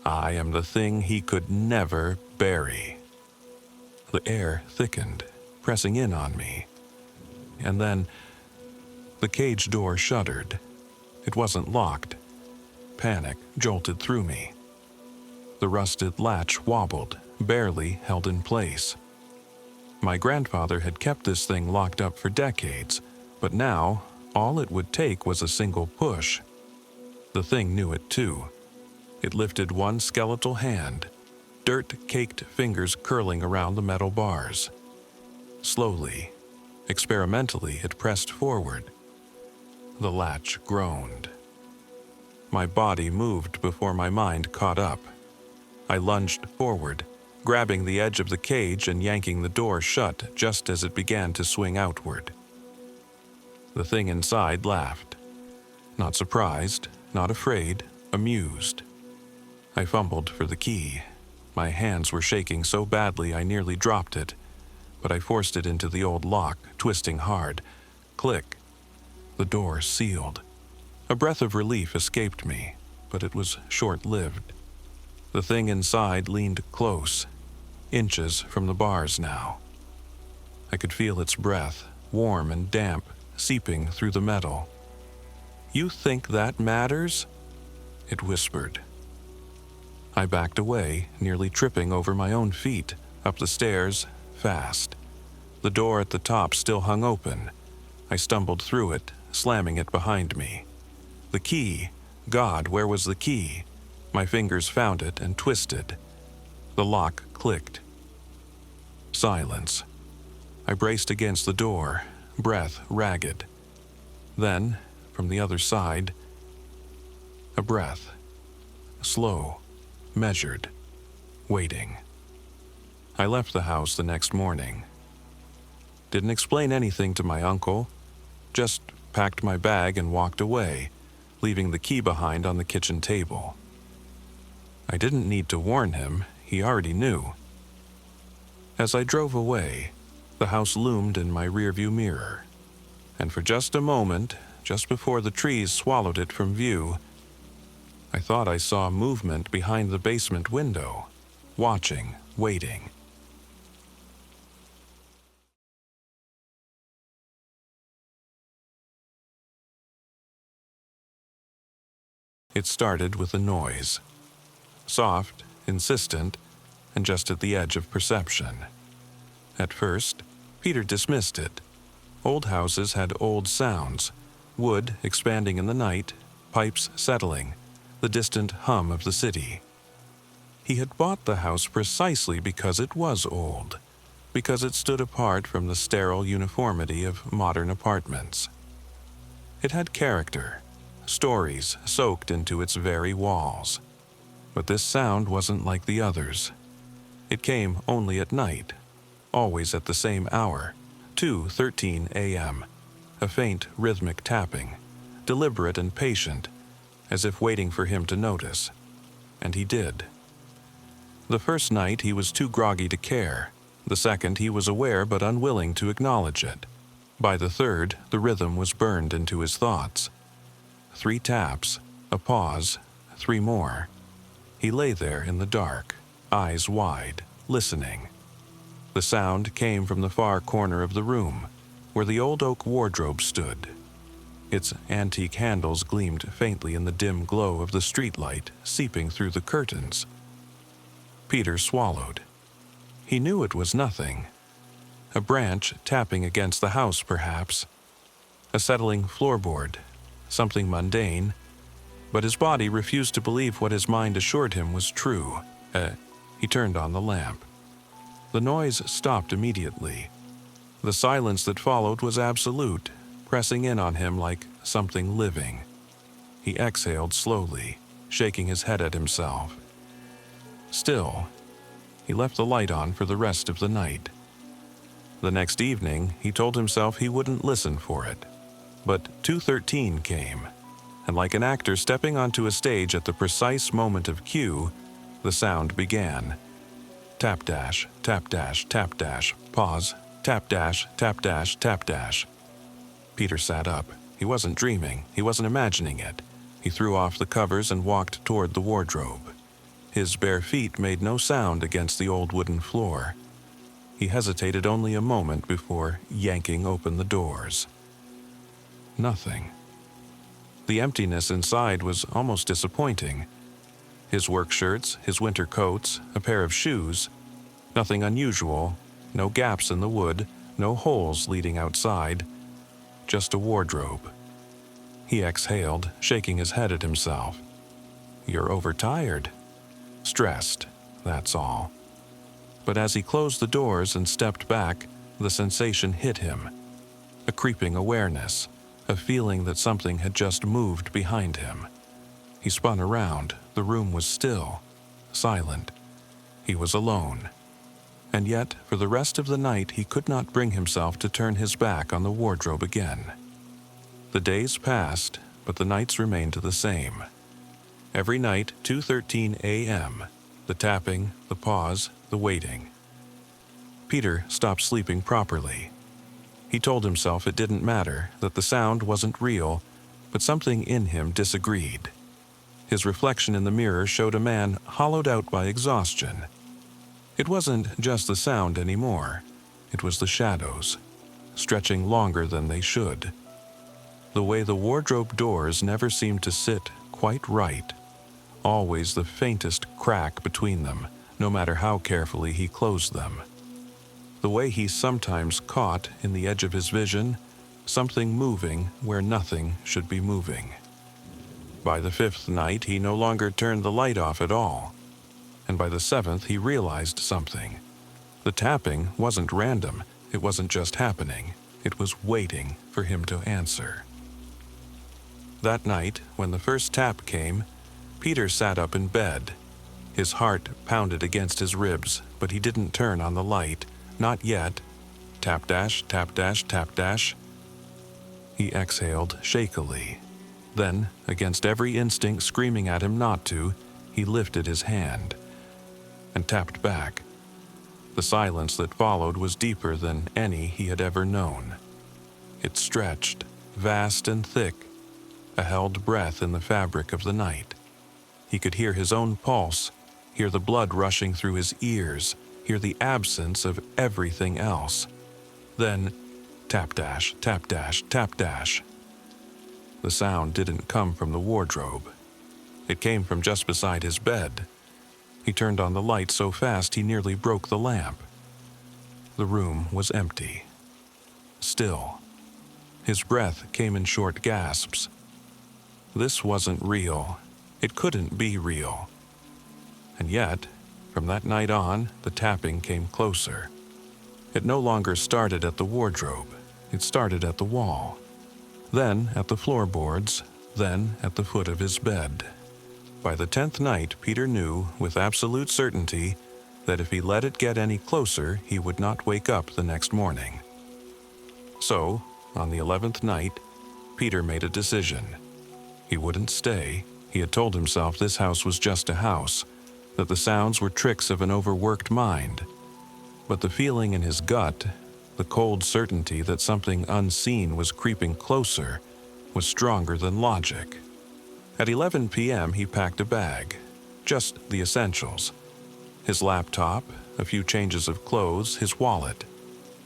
"I am the thing he could never bury." The air thickened, pressing in on me. And then, the cage door shuddered. It wasn't locked. Panic jolted through me. The rusted latch wobbled, barely held in place. My grandfather had kept this thing locked up for decades, but now all it would take was a single push. The thing knew it too. It lifted one skeletal hand, dirt-caked fingers curling around the metal bars. Slowly, experimentally, it pressed forward. The latch groaned. My body moved before my mind caught up. I lunged forward, grabbing the edge of the cage and yanking the door shut just as it began to swing outward. The thing inside laughed. Not surprised, not afraid, amused. I fumbled for the key. My hands were shaking so badly I nearly dropped it, but I forced it into the old lock, twisting hard. Click. The door sealed. A breath of relief escaped me, but it was short-lived. The thing inside leaned close, inches from the bars now. I could feel its breath, warm and damp, seeping through the metal. "You think that matters?" it whispered. I backed away, nearly tripping over my own feet, up the stairs, fast. The door at the top still hung open. I stumbled through it, slamming it behind me. The key. God, where was the key? My fingers found it and twisted. The lock clicked. Silence. I braced against the door, breath ragged. Then, from the other side, a breath. Slow, measured, waiting. I left the house the next morning. Didn't explain anything to my uncle, just packed my bag and walked away, leaving the key behind on the kitchen table. I didn't need to warn him, he already knew. As I drove away, the house loomed in my rearview mirror, and for just a moment, just before the trees swallowed it from view, I thought I saw movement behind the basement window, watching, waiting. It started with a noise. Soft, insistent, and just at the edge of perception. At first, Peter dismissed it. Old houses had old sounds, wood expanding in the night, pipes settling, the distant hum of the city. He had bought the house precisely because it was old, because it stood apart from the sterile uniformity of modern apartments. It had character, stories soaked into its very walls. But this sound wasn't like the others. It came only at night, always at the same hour, 2:13 a.m., a faint rhythmic tapping, deliberate and patient, as if waiting for him to notice. And he did. The first night he was too groggy to care. The second he was aware but unwilling to acknowledge it. By the third, the rhythm was burned into his thoughts. 3 taps, a pause, 3 more. He lay there in the dark, eyes wide, listening. The sound came from the far corner of the room, where the old oak wardrobe stood. Its antique handles gleamed faintly in the dim glow of the streetlight seeping through the curtains. Peter swallowed. He knew it was nothing. A branch tapping against the house, perhaps. A settling floorboard, something mundane, but his body refused to believe what his mind assured him was true. He turned on the lamp. The noise stopped immediately. The silence that followed was absolute, pressing in on him like something living. He exhaled slowly, shaking his head at himself. Still, he left the light on for the rest of the night. The next evening, he told himself he wouldn't listen for it. But 2:13 came, and like an actor stepping onto a stage at the precise moment of cue, the sound began. Tap dash, tap dash, tap dash, pause, tap dash, tap dash, tap dash. Peter sat up. He wasn't dreaming. He wasn't imagining it. He threw off the covers and walked toward the wardrobe. His bare feet made no sound against the old wooden floor. He hesitated only a moment before yanking open the doors. Nothing. The emptiness inside was almost disappointing. His work shirts, his winter coats, a pair of shoes. Nothing unusual, no gaps in the wood, no holes leading outside. Just a wardrobe. He exhaled, shaking his head at himself. You're overtired. Stressed, that's all. But as he closed the doors and stepped back, the sensation hit him. A creeping awareness, a feeling that something had just moved behind him. He spun around. The room was still, silent. He was alone. And yet, for the rest of the night, he could not bring himself to turn his back on the wardrobe again. The days passed, but the nights remained the same. Every night, 2:13 a.m., the tapping, the pause, the waiting. Peter stopped sleeping properly. He told himself it didn't matter, that the sound wasn't real, but something in him disagreed. His reflection in the mirror showed a man hollowed out by exhaustion. It wasn't just the sound anymore. It was the shadows, stretching longer than they should. The way the wardrobe doors never seemed to sit quite right. Always the faintest crack between them, no matter how carefully he closed them. The way he sometimes caught, in the edge of his vision, something moving where nothing should be moving. By the 5th night, he no longer turned the light off at all. And by the 7th, he realized something. The tapping wasn't random. It wasn't just happening, it was waiting for him to answer. That night, when the first tap came, Peter sat up in bed. His heart pounded against his ribs, but he didn't turn on the light. Not yet. Tap dash, tap dash, tap dash. He exhaled shakily. Then, against every instinct screaming at him not to, he lifted his hand and tapped back. The silence that followed was deeper than any he had ever known. It stretched, vast and thick, a held breath in the fabric of the night. He could hear his own pulse, hear the blood rushing through his ears, hear the absence of everything else. Then, tap dash, tap dash, tap dash. The sound didn't come from the wardrobe. It came from just beside his bed. He turned on the light so fast he nearly broke the lamp. The room was empty. Still. His breath came in short gasps. This wasn't real. It couldn't be real. And yet, from that night on, the tapping came closer. It no longer started at the wardrobe. It started at the wall. Then at the floorboards, then at the foot of his bed. By the 10th night, Peter knew with absolute certainty that if he let it get any closer, he would not wake up the next morning. So, on the 11th night, Peter made a decision. He wouldn't stay. He had told himself this house was just a house, that the sounds were tricks of an overworked mind. But the feeling in his gut, the cold certainty that something unseen was creeping closer, was stronger than logic. At 11 p.m. he packed a bag, just the essentials. His laptop, a few changes of clothes, his wallet.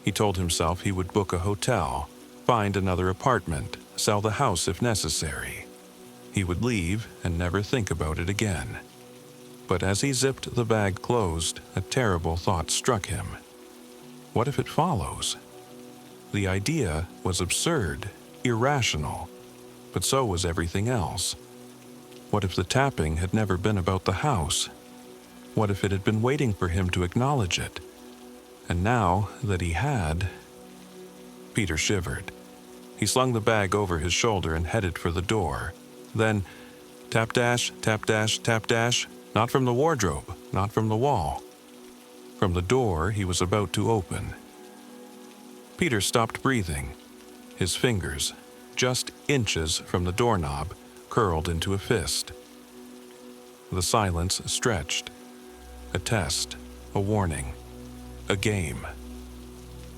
He told himself he would book a hotel, find another apartment, sell the house if necessary. He would leave and never think about it again. But as he zipped the bag closed, a terrible thought struck him. What if it follows? The idea was absurd, irrational, but so was everything else. What if the tapping had never been about the house? What if it had been waiting for him to acknowledge it? And now that he had... Peter shivered. He slung the bag over his shoulder and headed for the door. Then, tap dash, tap dash, tap dash, not from the wardrobe, not from the wall. From the door he was about to open. Peter stopped breathing. His fingers, just inches from the doorknob, curled into a fist. The silence stretched. A test, a warning, a game.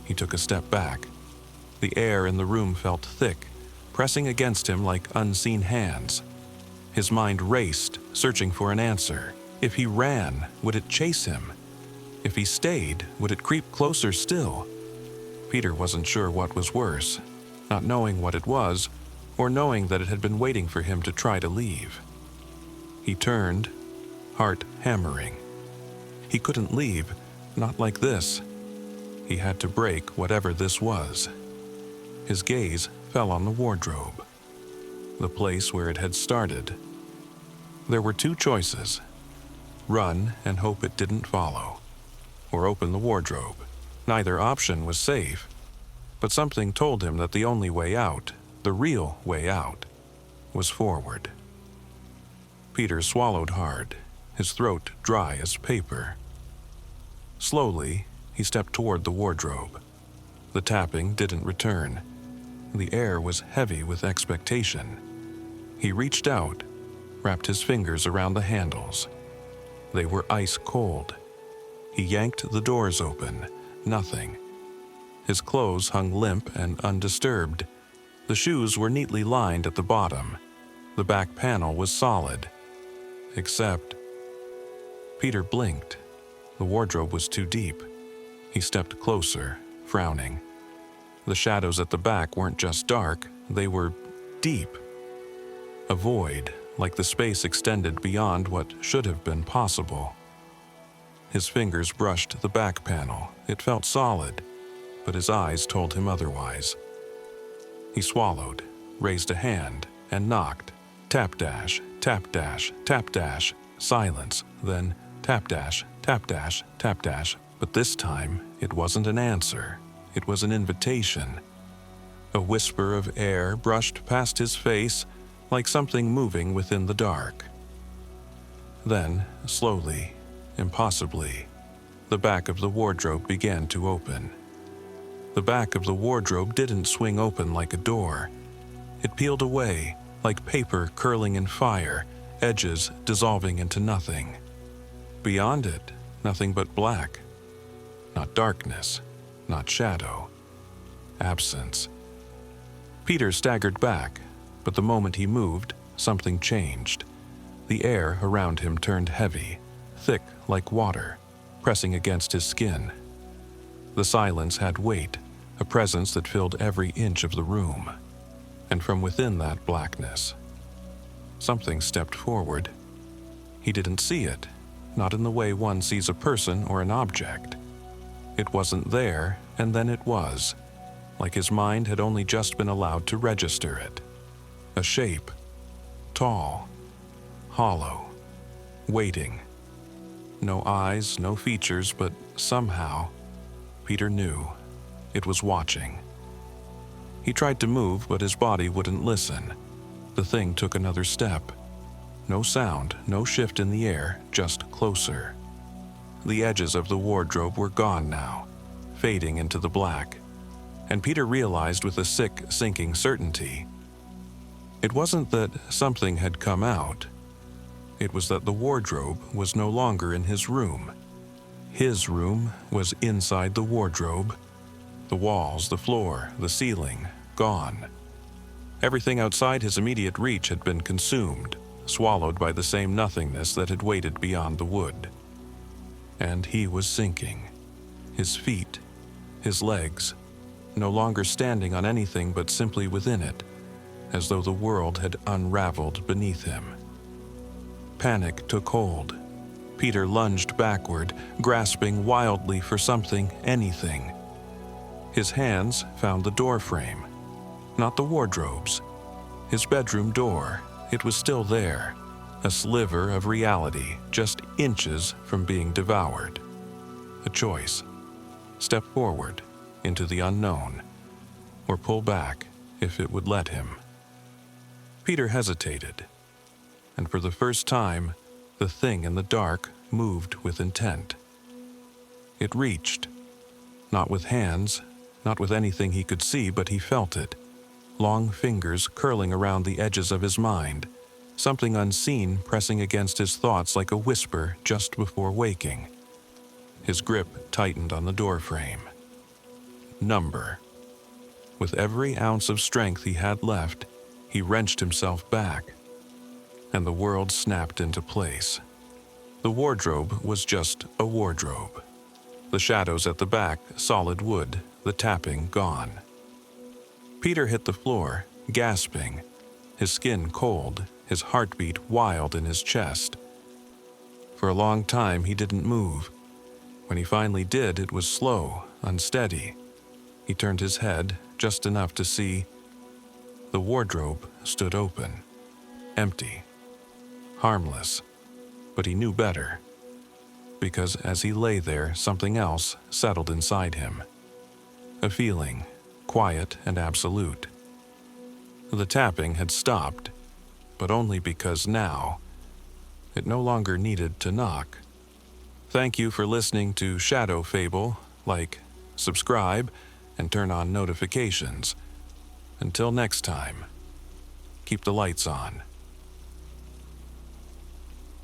He took a step back. The air in the room felt thick, pressing against him like unseen hands. His mind raced, searching for an answer. If he ran, would it chase him? If he stayed, would it creep closer still? Peter wasn't sure what was worse, not knowing what it was, or knowing that it had been waiting for him to try to leave. He turned, heart hammering. He couldn't leave, not like this. He had to break whatever this was. His gaze fell on the wardrobe, the place where it had started. There were two choices: run and hope it didn't follow, or open the wardrobe. Neither option was safe, but something told him that the only way out, the real way out, was forward. Peter swallowed hard, his throat dry as paper. Slowly, he stepped toward the wardrobe. The tapping didn't return. The air was heavy with expectation. He reached out, wrapped his fingers around the handles. They were ice cold. He yanked the doors open. Nothing. His clothes hung limp and undisturbed. The shoes were neatly lined at the bottom. The back panel was solid. Except... Peter blinked. The wardrobe was too deep. He stepped closer, frowning. The shadows at the back weren't just dark, they were deep. A void, like the space extended beyond what should have been possible. His fingers brushed the back panel. It felt solid, but his eyes told him otherwise. He swallowed, raised a hand, and knocked. Tap dash, tap dash, tap dash, silence, then tap dash, tap dash, tap dash. But this time, it wasn't an answer. it was an invitation. A whisper of air brushed past his face like something moving within the dark. Then, slowly, impossibly, the back of the wardrobe began to open. The back of the wardrobe didn't swing open like a door. It peeled away, like paper curling in fire, edges dissolving into nothing. Beyond it, nothing but black. Not darkness, not shadow. Absence. Peter staggered back, but the moment he moved, something changed. The air around him turned heavy, thick like water, pressing against his skin. The silence had weight, a presence that filled every inch of the room. And from within that blackness, something stepped forward. He didn't see it, not in the way one sees a person or an object. It wasn't there, and then it was, like his mind had only just been allowed to register it. A shape, tall, hollow, waiting. No eyes, no features, but somehow, Peter knew it was watching. He tried to move, but his body wouldn't listen. The thing took another step. No sound, no shift in the air, just closer. The edges of the wardrobe were gone now, fading into the black, and Peter realized with a sick, sinking certainty. It wasn't that something had come out. It was that the wardrobe was no longer in his room. His room was inside the wardrobe. The walls, the floor, the ceiling, gone. Everything outside his immediate reach had been consumed, swallowed by the same nothingness that had waited beyond the wood. And he was sinking. His feet, his legs, no longer standing on anything but simply within it, as though the world had unraveled beneath him. Panic took hold. Peter lunged backward, grasping wildly for something, anything. His hands found the door frame, not the wardrobe's. His bedroom door, it was still there, a sliver of reality just inches from being devoured. A choice. Step forward into the unknown, or pull back if it would let him. Peter hesitated, and for the first time, the thing in the dark moved with intent. It reached, not with hands, not with anything he could see, but he felt it. Long fingers curling around the edges of his mind, something unseen pressing against his thoughts like a whisper just before waking. His grip tightened on the doorframe. Number. With every ounce of strength he had left, he wrenched himself back, and the world snapped into place. The wardrobe was just a wardrobe. The shadows at the back, solid wood, the tapping gone. Peter hit the floor, gasping, his skin cold, his heartbeat wild in his chest. For a long time he didn't move. When he finally did, it was slow, unsteady. He turned his head just enough to see the wardrobe stood open, empty, harmless, but he knew better, because as he lay there, something else settled inside him. A feeling, quiet and absolute. The tapping had stopped, but only because now it no longer needed to knock. Thank you for listening to Shadow Fable. Like, subscribe, and turn on notifications. Until next time, keep the lights on.